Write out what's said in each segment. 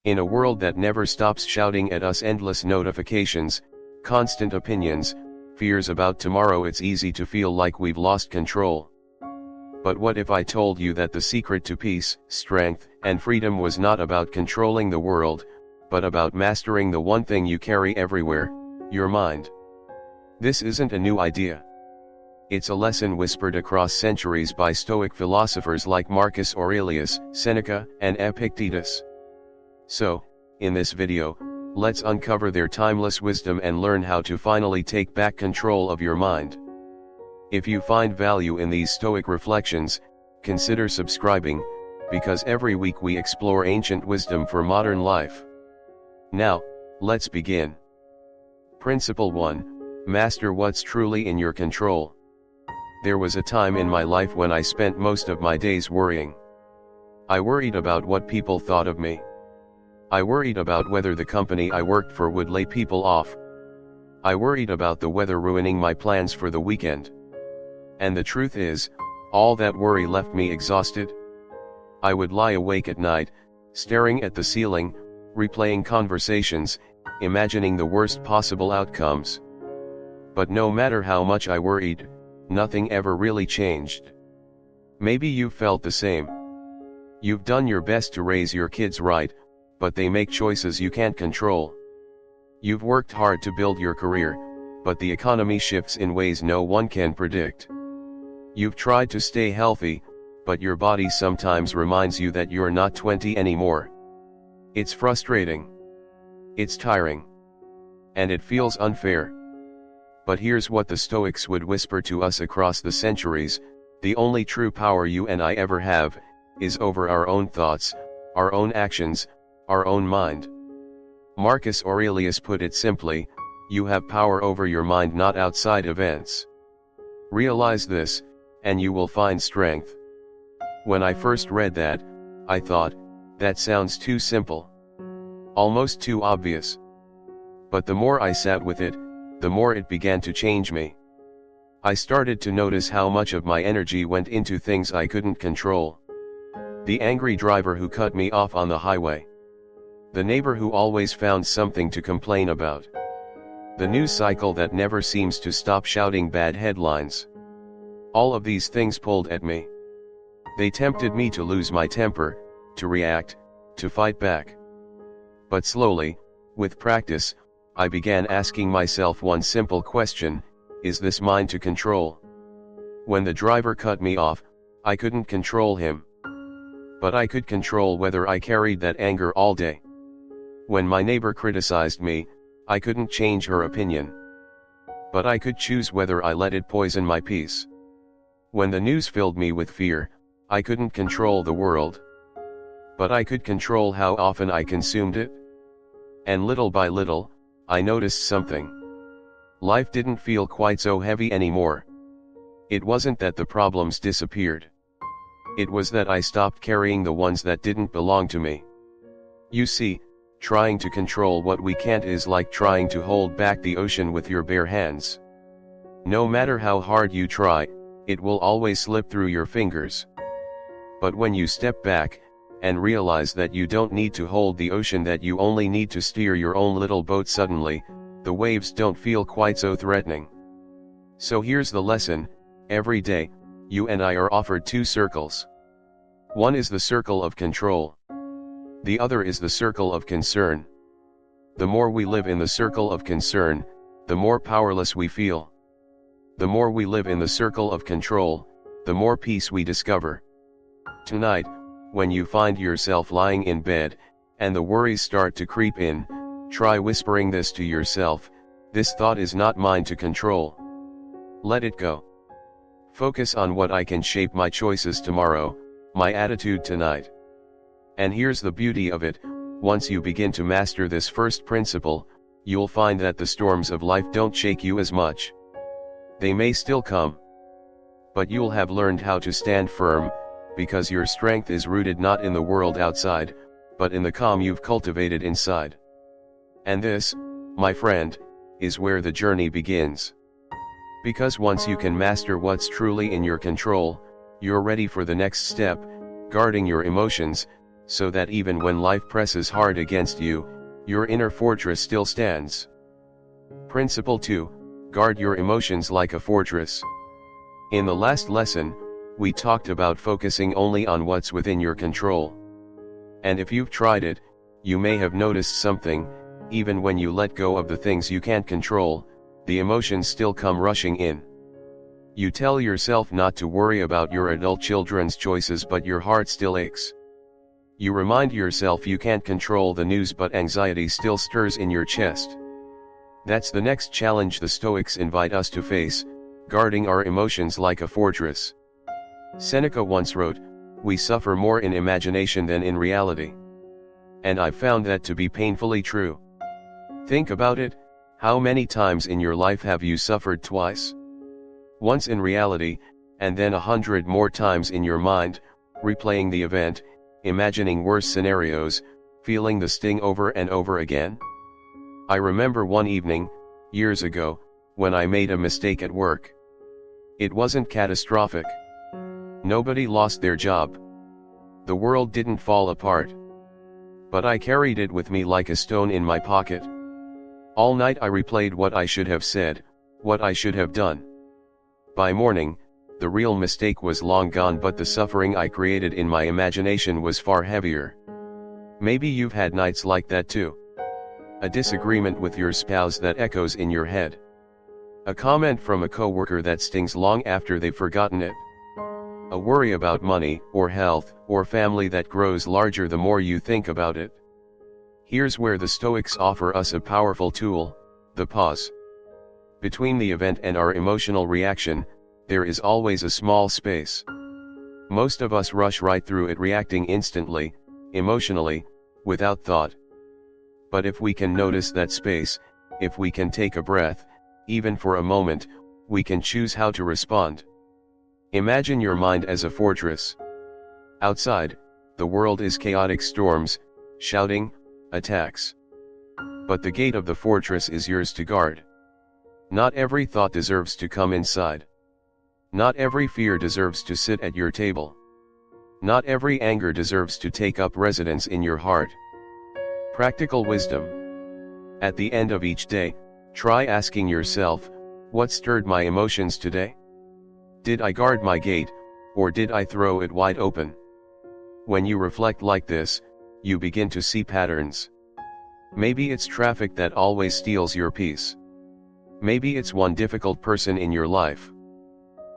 In a world that never stops shouting at us endless notifications, constant opinions, fears about tomorrow, it's easy to feel like we've lost control. But what if I told you that the secret to peace, strength, and freedom was not about controlling the world, but about mastering the one thing you carry everywhere, your mind? This isn't a new idea. It's a lesson whispered across centuries by Stoic philosophers like Marcus Aurelius, Seneca, and Epictetus. So, in this video, let's uncover their timeless wisdom and learn how to finally take back control of your mind. If you find value in these Stoic reflections, consider subscribing, because every week we explore ancient wisdom for modern life. Now, let's begin. Principle 1. Master what's truly in your control. There was a time in my life when I spent most of my days worrying. I worried about what people thought of me. I worried about whether the company I worked for would lay people off. I worried about the weather ruining my plans for the weekend. And the truth is, all that worry left me exhausted. I would lie awake at night, staring at the ceiling, replaying conversations, imagining the worst possible outcomes. But no matter how much I worried, nothing ever really changed. Maybe you felt the same. You've done your best to raise your kids right, but they make choices you can't control. You've worked hard to build your career, but the economy shifts in ways no one can predict. You've tried to stay healthy, but your body sometimes reminds you that you're not 20 anymore. It's frustrating. It's tiring. And it feels unfair. But here's what the Stoics would whisper to us across the centuries: the only true power you and I ever have, is over our own thoughts, our own actions, our own mind. Marcus Aurelius put it simply: you have power over your mind, not outside events. Realize this, and you will find strength. When I first read that, I thought, that sounds too simple. Almost too obvious. But the more I sat with it, the more it began to change me. I started to notice how much of my energy went into things I couldn't control. The angry driver who cut me off on the highway. The neighbor who always found something to complain about. The news cycle that never seems to stop shouting bad headlines. All of these things pulled at me. They tempted me to lose my temper, to react, to fight back. But slowly, with practice, I began asking myself one simple question: is this mine to control? When the driver cut me off, I couldn't control him. But I could control whether I carried that anger all day. When my neighbor criticized me, I couldn't change her opinion. But I could choose whether I let it poison my peace. When the news filled me with fear, I couldn't control the world. But I could control how often I consumed it. And little by little, I noticed something. Life didn't feel quite so heavy anymore. It wasn't that the problems disappeared. It was that I stopped carrying the ones that didn't belong to me. You see, trying to control what we can't is like trying to hold back the ocean with your bare hands. No matter how hard you try, it will always slip through your fingers. But when you step back, and realize that you don't need to hold the ocean, that you only need to steer your own little boat, suddenly, the waves don't feel quite so threatening. So here's the lesson: every day, you and I are offered two circles. One is the circle of control. The other is the circle of concern. The more we live in the circle of concern, the more powerless we feel. The more we live in the circle of control, the more peace we discover. Tonight, when you find yourself lying in bed, and the worries start to creep in, try whispering this to yourself: this thought is not mine to control. Let it go. Focus on what I can shape: my choices tomorrow, my attitude tonight. And here's the beauty of it: once you begin to master this first principle, you'll find that the storms of life don't shake you as much. They may still come. But you'll have learned how to stand firm, because your strength is rooted not in the world outside, but in the calm you've cultivated inside. And this, my friend, is where the journey begins. Because once you can master what's truly in your control, you're ready for the next step: guarding your emotions, so that even when life presses hard against you, your inner fortress still stands. Principle 2. Guard your emotions like a fortress. In the last lesson, we talked about focusing only on what's within your control. And if you've tried it, you may have noticed something: even when you let go of the things you can't control, the emotions still come rushing in. You tell yourself not to worry about your adult children's choices, but your heart still aches. You remind yourself you can't control the news, but anxiety still stirs in your chest. That's the next challenge the Stoics invite us to face: guarding our emotions like a fortress. Seneca once wrote, "We suffer more in imagination than in reality." And I've found that to be painfully true. Think about it: how many times in your life have you suffered twice? Once in reality, and then 100 more times in your mind, replaying the event, imagining worse scenarios, feeling the sting over and over again? I remember one evening, years ago, when I made a mistake at work. It wasn't catastrophic. Nobody lost their job. The world didn't fall apart. But I carried it with me like a stone in my pocket. All night I replayed what I should have said, what I should have done. By morning, the real mistake was long gone, but the suffering I created in my imagination was far heavier. Maybe you've had nights like that too. A disagreement with your spouse that echoes in your head. A comment from a coworker that stings long after they've forgotten it. A worry about money, or health, or family that grows larger the more you think about it. Here's where the Stoics offer us a powerful tool: the pause. Between the event and our emotional reaction, there is always a small space. Most of us rush right through it, reacting instantly, emotionally, without thought. But if we can notice that space, if we can take a breath, even for a moment, we can choose how to respond. Imagine your mind as a fortress. Outside, the world is chaotic: storms, shouting, attacks. But the gate of the fortress is yours to guard. Not every thought deserves to come inside. Not every fear deserves to sit at your table. Not every anger deserves to take up residence in your heart. Practical wisdom. At the end of each day, try asking yourself, what stirred my emotions today? Did I guard my gate, or did I throw it wide open? When you reflect like this, you begin to see patterns. Maybe it's traffic that always steals your peace. Maybe it's one difficult person in your life.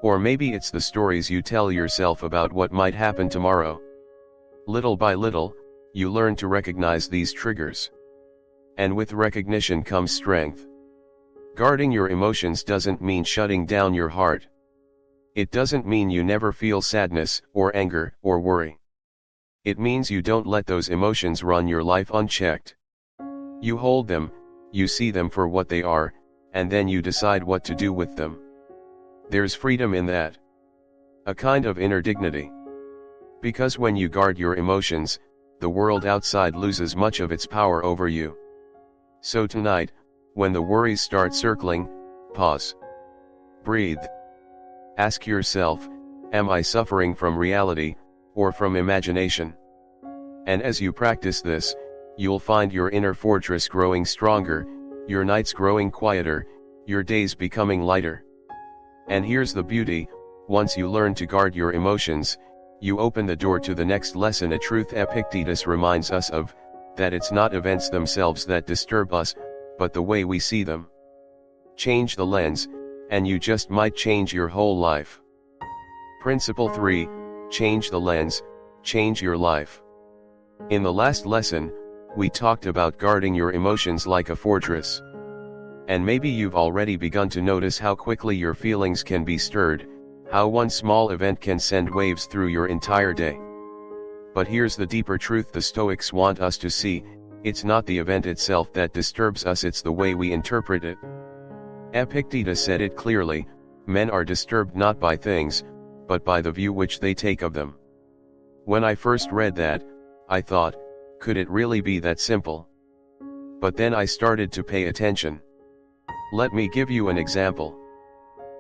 Or maybe it's the stories you tell yourself about what might happen tomorrow. Little by little, you learn to recognize these triggers. And with recognition comes strength. Guarding your emotions doesn't mean shutting down your heart. It doesn't mean you never feel sadness, or anger, or worry. It means you don't let those emotions run your life unchecked. You hold them, you see them for what they are, and then you decide what to do with them. There's freedom in that. A kind of inner dignity. Because when you guard your emotions, the world outside loses much of its power over you. So tonight, when the worries start circling, pause. Breathe. Ask yourself, am I suffering from reality, or from imagination? And as you practice this, you'll find your inner fortress growing stronger, your nights growing quieter, your days becoming lighter. And here's the beauty: once you learn to guard your emotions, you open the door to the next lesson, a truth Epictetus reminds us of, that it's not events themselves that disturb us, but the way we see them. Change the lens, and you just might change your whole life. Principle 3, change the lens, change your life. In the last lesson, we talked about guarding your emotions like a fortress. And maybe you've already begun to notice how quickly your feelings can be stirred, how one small event can send waves through your entire day. But here's the deeper truth the Stoics want us to see: it's not the event itself that disturbs us, it's the way we interpret it. Epictetus said it clearly: men are disturbed not by things, but by the view which they take of them. When I first read that, I thought, could it really be that simple? But then I started to pay attention. Let me give you an example.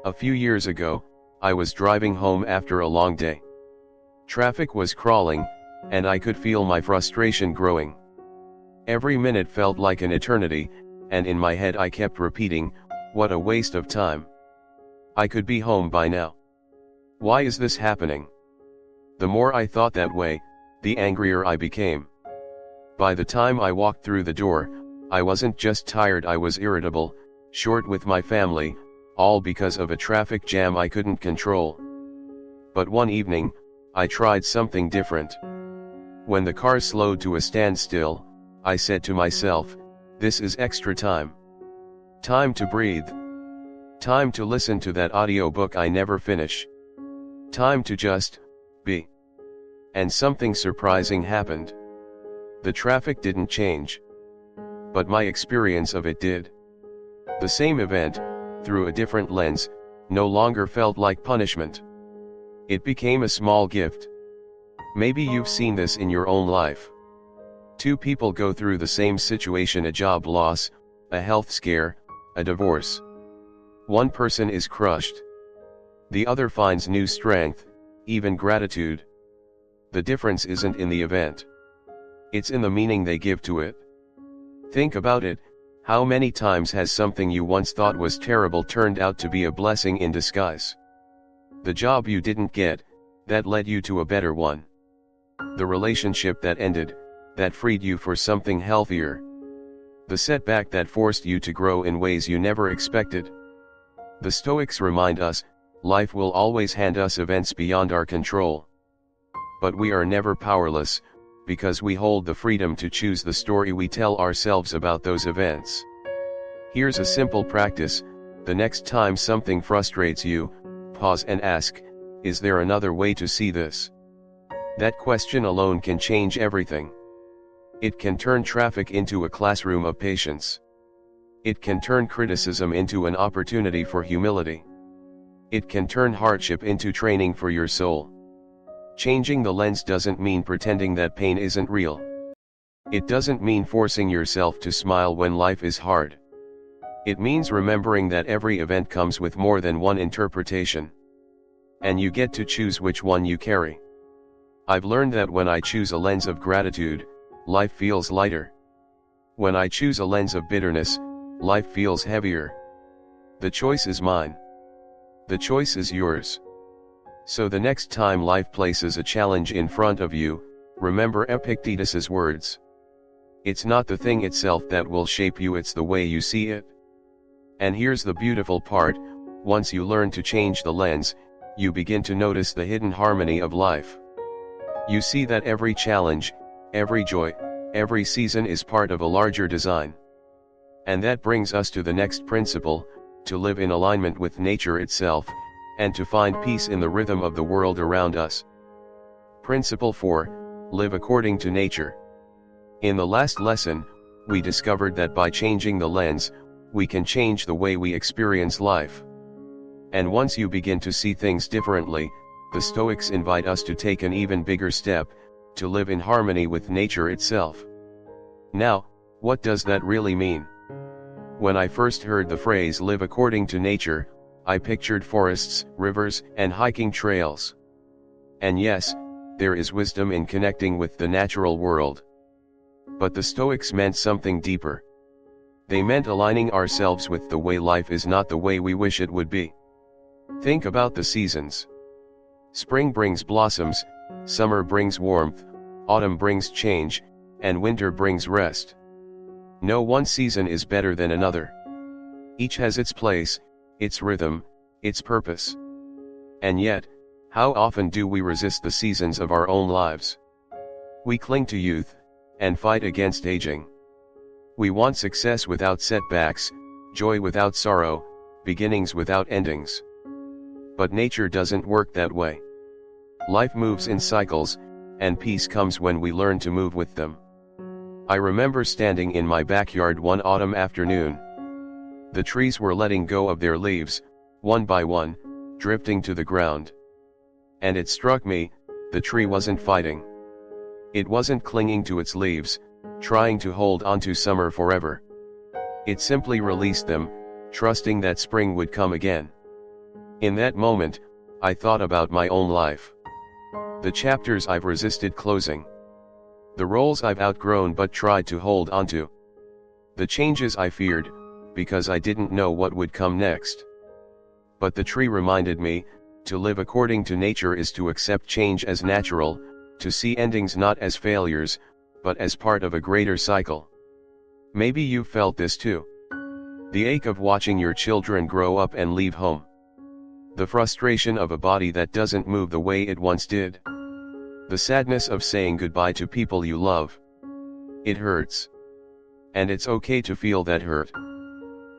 A few years ago, I was driving home after a long day. Traffic was crawling, and I could feel my frustration growing. Every minute felt like an eternity, and in my head I kept repeating, "What a waste of time. I could be home by now. Why is this happening?" The more I thought that way, the angrier I became. By the time I walked through the door, I wasn't just tired, I was irritable, short with my family, all because of a traffic jam I couldn't control. But one evening, I tried something different. When the car slowed to a standstill, I said to myself, "This is extra time. Time to breathe. Time to listen to that audiobook I never finish. Time to just be." And something surprising happened. The traffic didn't change. But my experience of it did. The same event, through a different lens, no longer felt like punishment. It became a small gift. Maybe you've seen this in your own life. Two people go through the same situation: a job loss, a health scare, a divorce. One person is crushed. The other finds new strength, even gratitude. The difference isn't in the event. It's in the meaning they give to it. Think about it, how many times has something you once thought was terrible turned out to be a blessing in disguise? The job you didn't get, that led you to a better one. The relationship that ended, that freed you for something healthier. The setback that forced you to grow in ways you never expected. The Stoics remind us, life will always hand us events beyond our control. But we are never powerless, because we hold the freedom to choose the story we tell ourselves about those events. Here's a simple practice: the next time something frustrates you, pause and ask, "Is there another way to see this?" That question alone can change everything. It can turn traffic into a classroom of patience. It can turn criticism into an opportunity for humility. It can turn hardship into training for your soul. Changing the lens doesn't mean pretending that pain isn't real. It doesn't mean forcing yourself to smile when life is hard. It means remembering that every event comes with more than one interpretation. And you get to choose which one you carry. I've learned that when I choose a lens of gratitude, life feels lighter. When I choose a lens of bitterness, life feels heavier. The choice is mine. The choice is yours. So the next time life places a challenge in front of you, remember Epictetus's words. It's not the thing itself that will shape you, it's the way you see it. And here's the beautiful part: once you learn to change the lens, you begin to notice the hidden harmony of life. You see that every challenge, every joy, every season is part of a larger design. And that brings us to the next principle: to live in alignment with nature itself, and to find peace in the rhythm of the world around us. Principle 4, live according to nature. In the last lesson, we discovered that by changing the lens, we can change the way we experience life. And once you begin to see things differently, the Stoics invite us to take an even bigger step, to live in harmony with nature itself. Now, what does that really mean? When I first heard the phrase "live according to nature," I pictured forests, rivers, and hiking trails. And yes, there is wisdom in connecting with the natural world. But the Stoics meant something deeper. They meant aligning ourselves with the way life is, not the way we wish it would be. Think about the seasons. Spring brings blossoms, summer brings warmth, autumn brings change, and winter brings rest. No one season is better than another. Each has its place, its rhythm, its purpose. And yet, how often do we resist the seasons of our own lives? We cling to youth, and fight against aging. We want success without setbacks, joy without sorrow, beginnings without endings. But nature doesn't work that way. Life moves in cycles, and peace comes when we learn to move with them. I remember standing in my backyard one autumn afternoon. The trees were letting go of their leaves, one by one, drifting to the ground. And it struck me, the tree wasn't fighting. It wasn't clinging to its leaves, trying to hold onto summer forever. It simply released them, trusting that spring would come again. In that moment, I thought about my own life. The chapters I've resisted closing. The roles I've outgrown but tried to hold onto. The changes I feared, because I didn't know what would come next. But the tree reminded me, to live according to nature is to accept change as natural, to see endings not as failures, but as part of a greater cycle. Maybe you've felt this too. The ache of watching your children grow up and leave home. The frustration of a body that doesn't move the way it once did. The sadness of saying goodbye to people you love. It hurts. And it's okay to feel that hurt.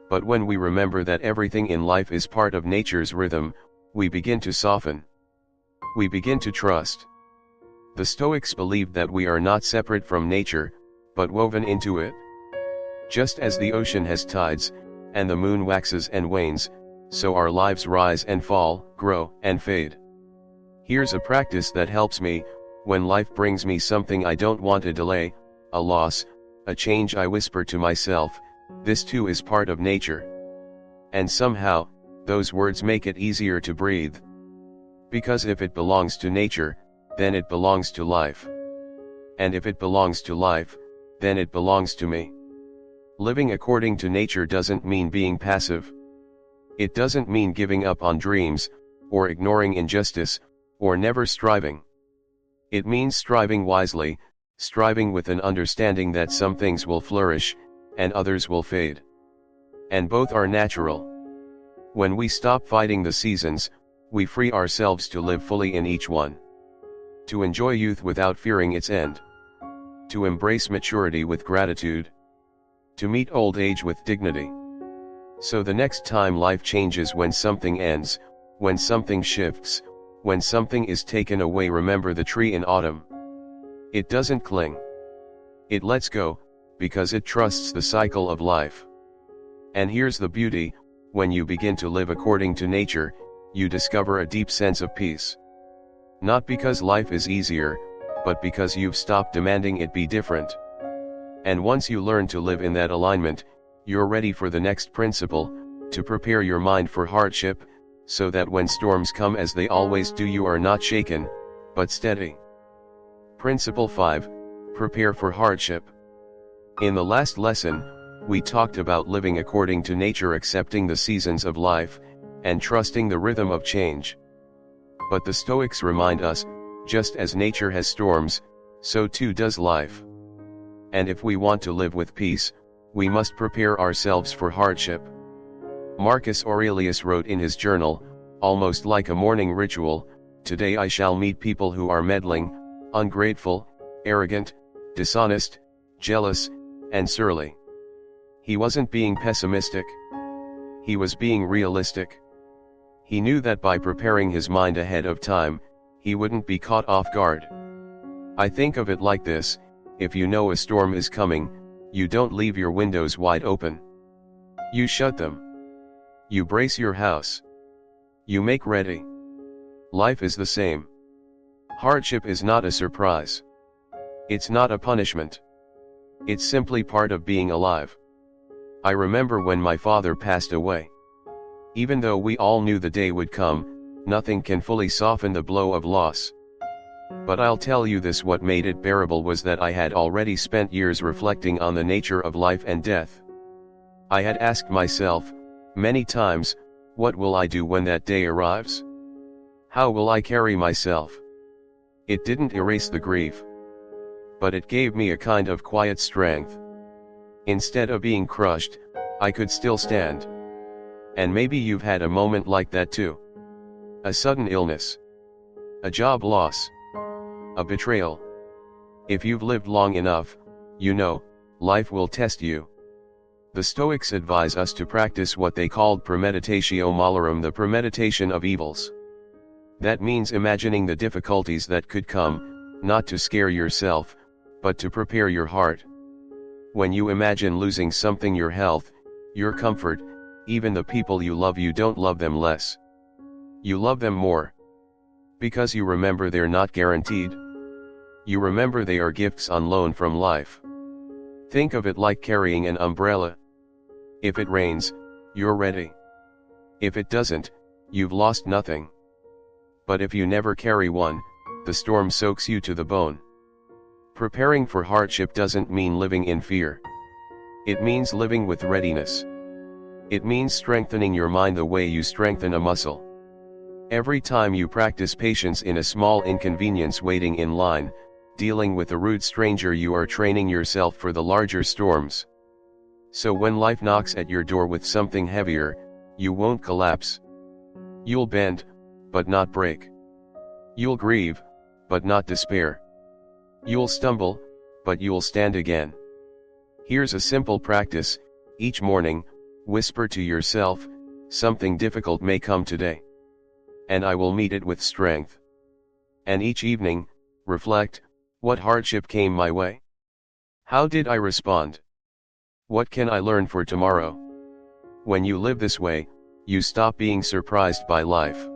But when we remember that everything in life is part of nature's rhythm, we begin to soften. We begin to trust. The Stoics believed that we are not separate from nature, but woven into it. Just as the ocean has tides, and the moon waxes and wanes, so our lives rise and fall, grow and fade. Here's a practice that helps me, when life brings me something I don't want to delay, a loss, a change. I whisper to myself, this too is part of nature. And somehow, those words make it easier to breathe. Because if it belongs to nature, then it belongs to life. And if it belongs to life, then it belongs to me. Living according to nature doesn't mean being passive. It doesn't mean giving up on dreams, or ignoring injustice, or never striving. It means striving wisely, striving with an understanding that some things will flourish, and others will fade. And both are natural. When we stop fighting the seasons, we free ourselves to live fully in each one. To enjoy youth without fearing its end. To embrace maturity with gratitude. To meet old age with dignity. So the next time life changes, when something ends, when something shifts, when something is taken away, remember the tree in autumn. It doesn't cling. It lets go, because it trusts the cycle of life. And here's the beauty, when you begin to live according to nature, you discover a deep sense of peace. Not because life is easier, but because you've stopped demanding it be different. And once you learn to live in that alignment, you're ready for the next principle, to prepare your mind for hardship, so that when storms come, as they always do, you are not shaken, but steady. Principle 5, prepare for hardship. In the last lesson, we talked about living according to nature, accepting the seasons of life, and trusting the rhythm of change. But the Stoics remind us, just as nature has storms, so too does life. And if we want to live with peace, we must prepare ourselves for hardship. Marcus Aurelius wrote in his journal, almost like a morning ritual, today I shall meet people who are meddling, ungrateful, arrogant, dishonest, jealous, and surly. He wasn't being pessimistic. He was being realistic. He knew that by preparing his mind ahead of time, he wouldn't be caught off guard. I think of it like this: if you know a storm is coming, you don't leave your windows wide open. You shut them. You brace your house. You make ready. Life is the same. Hardship is not a surprise. It's not a punishment. It's simply part of being alive. I remember when my father passed away. Even though we all knew the day would come, nothing can fully soften the blow of loss. But I'll tell you this: what made it bearable was that I had already spent years reflecting on the nature of life and death. I had asked myself, many times, what will I do when that day arrives? How will I carry myself? It didn't erase the grief. But it gave me a kind of quiet strength. Instead of being crushed, I could still stand. And maybe you've had a moment like that too. A sudden illness. A job loss. A betrayal. If you've lived long enough, you know, life will test you. The Stoics advise us to practice what they called premeditatio malorum, the premeditation of evils. That means imagining the difficulties that could come, not to scare yourself, but to prepare your heart. When you imagine losing something, your health, your comfort, even the people you love, you don't love them less. You love them more. Because you remember they're not guaranteed. You remember they are gifts on loan from life. Think of it like carrying an umbrella. If it rains, you're ready. If it doesn't, you've lost nothing. But if you never carry one, the storm soaks you to the bone. Preparing for hardship doesn't mean living in fear. It means living with readiness. It means strengthening your mind the way you strengthen a muscle. Every time you practice patience in a small inconvenience, waiting in line, dealing with a rude stranger, you are training yourself for the larger storms. So when life knocks at your door with something heavier, you won't collapse. You'll bend, but not break. You'll grieve, but not despair. You'll stumble, but you'll stand again. Here's a simple practice: each morning, whisper to yourself, something difficult may come today, and I will meet it with strength. And each evening, reflect, what hardship came my way? How did I respond? What can I learn for tomorrow? When you live this way, you stop being surprised by life.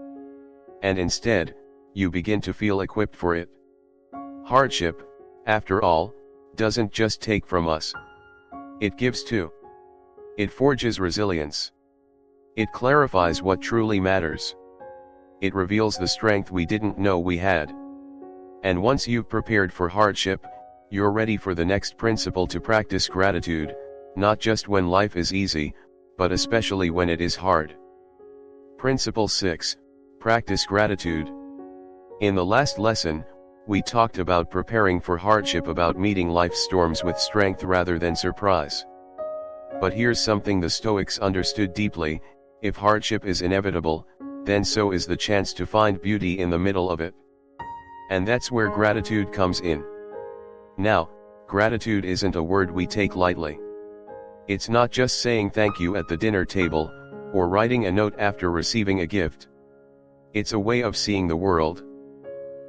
And instead, you begin to feel equipped for it. Hardship, after all, doesn't just take from us. It gives too. It forges resilience. It clarifies what truly matters. It reveals the strength we didn't know we had. And once you've prepared for hardship, you're ready for the next principle: to practice gratitude, not just when life is easy, but especially when it is hard. Principle 6. Practice gratitude. In the last lesson, we talked about preparing for hardship, about meeting life's storms with strength rather than surprise. But here's something the Stoics understood deeply: if hardship is inevitable, then so is the chance to find beauty in the middle of it. And that's where gratitude comes in. Now, gratitude isn't a word we take lightly. It's not just saying thank you at the dinner table, or writing a note after receiving a gift. It's a way of seeing the world.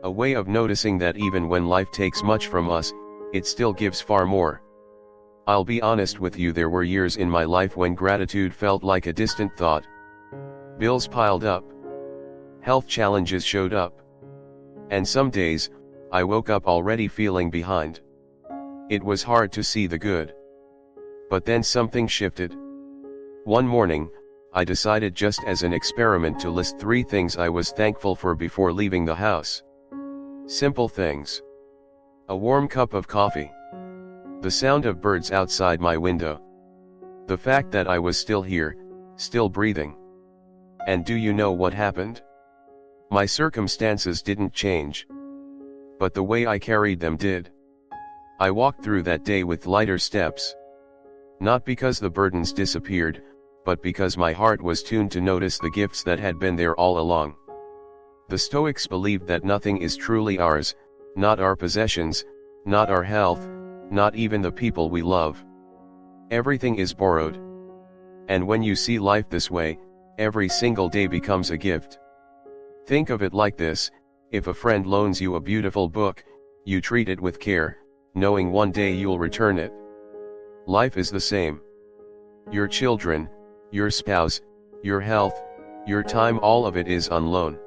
A way of noticing that even when life takes much from us, it still gives far more. I'll be honest with you, there were years in my life when gratitude felt like a distant thought. Bills piled up. Health challenges showed up. And some days, I woke up already feeling behind. It was hard to see the good. But then something shifted. One morning, I decided, just as an experiment, to list 3 things I was thankful for before leaving the house. Simple things. A warm cup of coffee. The sound of birds outside my window. The fact that I was still here, still breathing. And do you know what happened? My circumstances didn't change. But the way I carried them did. I walked through that day with lighter steps. Not because the burdens disappeared, but because my heart was tuned to notice the gifts that had been there all along. The Stoics believed that nothing is truly ours, not our possessions, not our health, not even the people we love. Everything is borrowed. And when you see life this way, every single day becomes a gift. Think of it like this: if a friend loans you a beautiful book, you treat it with care, knowing one day you'll return it. Life is the same. Your children, your spouse, your health, your time, all of it is on loan.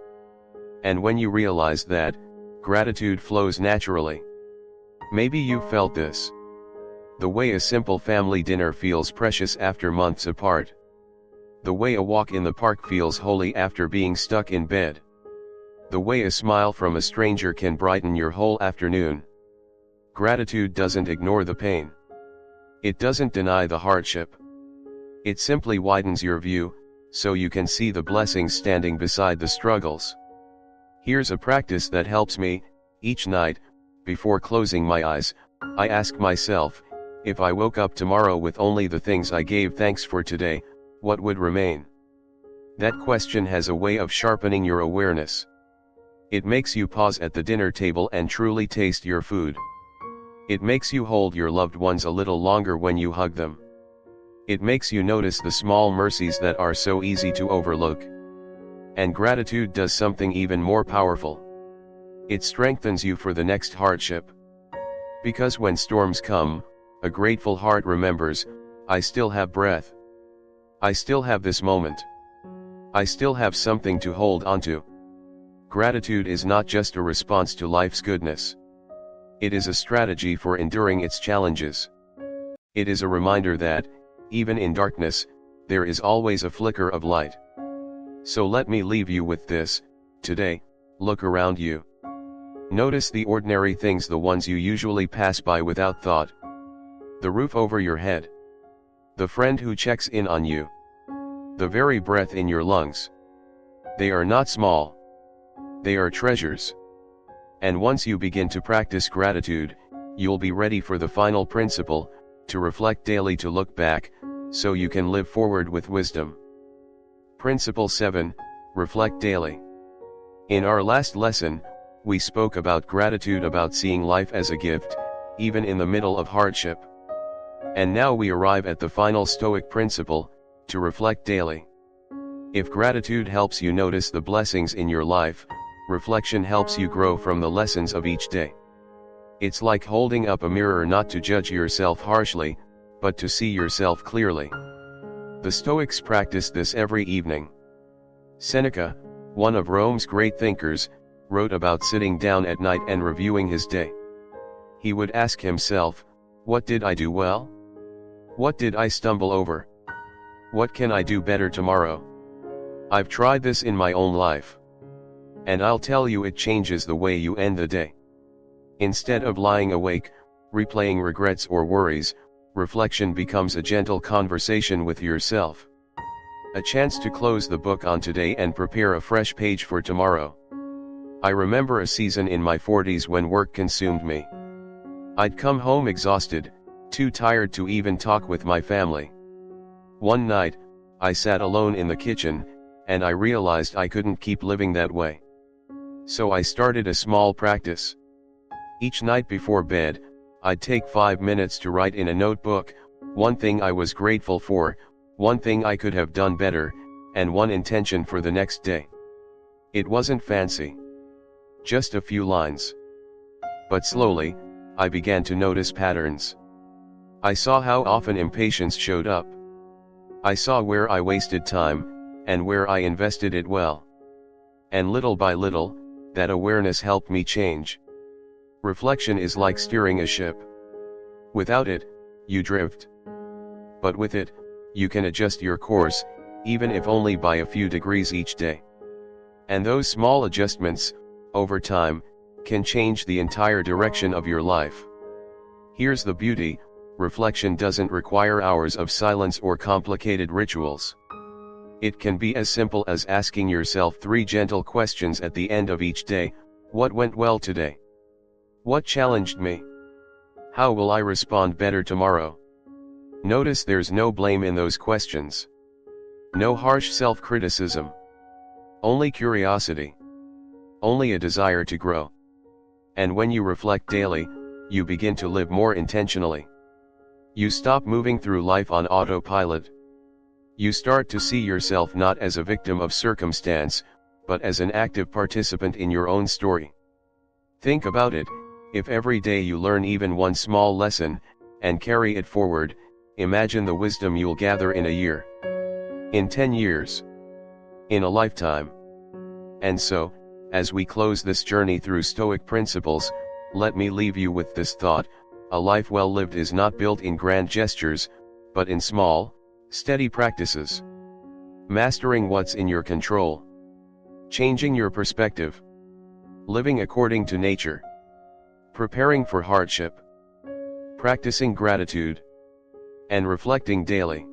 And when you realize that, gratitude flows naturally. Maybe you've felt this. The way a simple family dinner feels precious after months apart. The way a walk in the park feels holy after being stuck in bed. The way a smile from a stranger can brighten your whole afternoon. Gratitude doesn't ignore the pain. It doesn't deny the hardship. It simply widens your view, so you can see the blessings standing beside the struggles. Here's a practice that helps me. Each night, before closing my eyes, I ask myself, if I woke up tomorrow with only the things I gave thanks for today, what would remain? That question has a way of sharpening your awareness. It makes you pause at the dinner table and truly taste your food. It makes you hold your loved ones a little longer when you hug them. It makes you notice the small mercies that are so easy to overlook. And gratitude does something even more powerful. It strengthens you for the next hardship. Because when storms come, a grateful heart remembers, I still have breath. I still have this moment. I still have something to hold onto. Gratitude is not just a response to life's goodness. It is a strategy for enduring its challenges. It is a reminder that, even in darkness, there is always a flicker of light. So let me leave you with this: today, look around you. Notice the ordinary things, the ones you usually pass by without thought. The roof over your head. The friend who checks in on you. The very breath in your lungs. They are not small. They are treasures. And once you begin to practice gratitude, you'll be ready for the final principle, to reflect daily, to look back, so you can live forward with wisdom. Principle 7, reflect daily. In our last lesson, we spoke about gratitude, about seeing life as a gift, even in the middle of hardship. And now we arrive at the final Stoic principle, to reflect daily. If gratitude helps you notice the blessings in your life, reflection helps you grow from the lessons of each day. It's like holding up a mirror, not to judge yourself harshly, but to see yourself clearly. The Stoics practiced this every evening. Seneca, one of Rome's great thinkers, wrote about sitting down at night and reviewing his day. He would ask himself, what did I do well? What did I stumble over? What can I do better tomorrow? I've tried this in my own life. And I'll tell you, it changes the way you end the day. Instead of lying awake, replaying regrets or worries, reflection becomes a gentle conversation with yourself. A chance to close the book on today and prepare a fresh page for tomorrow. I remember a season in my 40s when work consumed me. I'd come home exhausted, too tired to even talk with my family. One night, I sat alone in the kitchen, and I realized I couldn't keep living that way. So I started a small practice. Each night before bed, I'd take 5 minutes to write in a notebook, one thing I was grateful for, one thing I could have done better, and one intention for the next day. It wasn't fancy. Just a few lines. But slowly, I began to notice patterns. I saw how often impatience showed up. I saw where I wasted time, and where I invested it well. And little by little, that awareness helped me change. Reflection is like steering a ship. Without it, you drift. But with it, you can adjust your course, even if only by a few degrees each day. And those small adjustments, over time, can change the entire direction of your life. Here's the beauty: reflection doesn't require hours of silence or complicated rituals. It can be as simple as asking yourself 3 gentle questions at the end of each day. What went well today? What challenged me? How will I respond better tomorrow? Notice there's no blame in those questions. No harsh self-criticism. Only curiosity. Only a desire to grow. And when you reflect daily, you begin to live more intentionally. You stop moving through life on autopilot. You start to see yourself not as a victim of circumstance, but as an active participant in your own story. Think about it: if every day you learn even one small lesson, and carry it forward, imagine the wisdom you'll gather in a year. In 10 years. In a lifetime. And so, as we close this journey through Stoic principles, let me leave you with this thought: a life well lived is not built in grand gestures, but in small, steady practices. Mastering what's in your control. Changing your perspective. Living according to nature. Preparing for hardship. Practicing gratitude. And reflecting daily.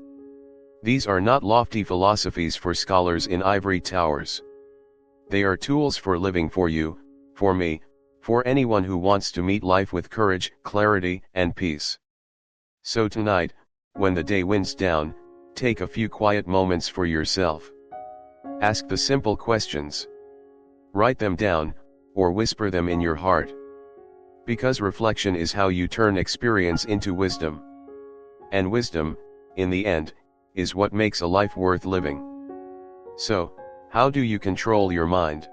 These are not lofty philosophies for scholars in ivory towers. They are tools for living, for you, for me, for anyone who wants to meet life with courage, clarity, and peace. So tonight, when the day winds down, take a few quiet moments for yourself. Ask the simple questions. Write them down, or whisper them in your heart. Because reflection is how you turn experience into wisdom. And wisdom, in the end, is what makes a life worth living. So, how do you control your mind?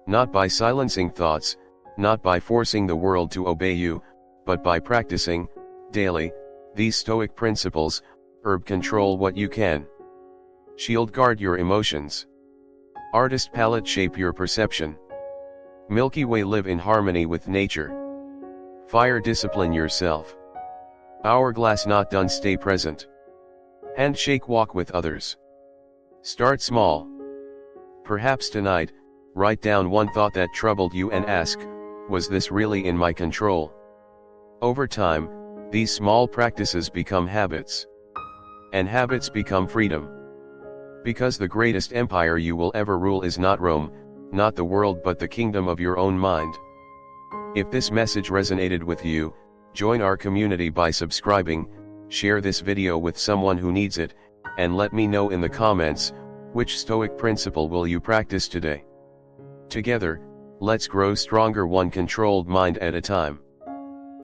Not by silencing thoughts, not by forcing the world to obey you, but by practicing, daily, these Stoic principles. Herb control what you can. Shield guard your emotions. Artist palette shape your perception. Milky Way live in harmony with nature. Fire discipline yourself. Hourglass not done stay present. Handshake walk with others. Start small. Perhaps tonight, write down one thought that troubled you and ask, Was this really in my control? Over time, these small practices become habits. And habits become freedom. Because the greatest empire you will ever rule is not Rome, not the world, but the kingdom of your own mind. If this message resonated with you, join our community by subscribing, share this video with someone who needs it, and let me know in the comments, which Stoic principle will you practice today? Together, let's grow stronger, one controlled mind at a time.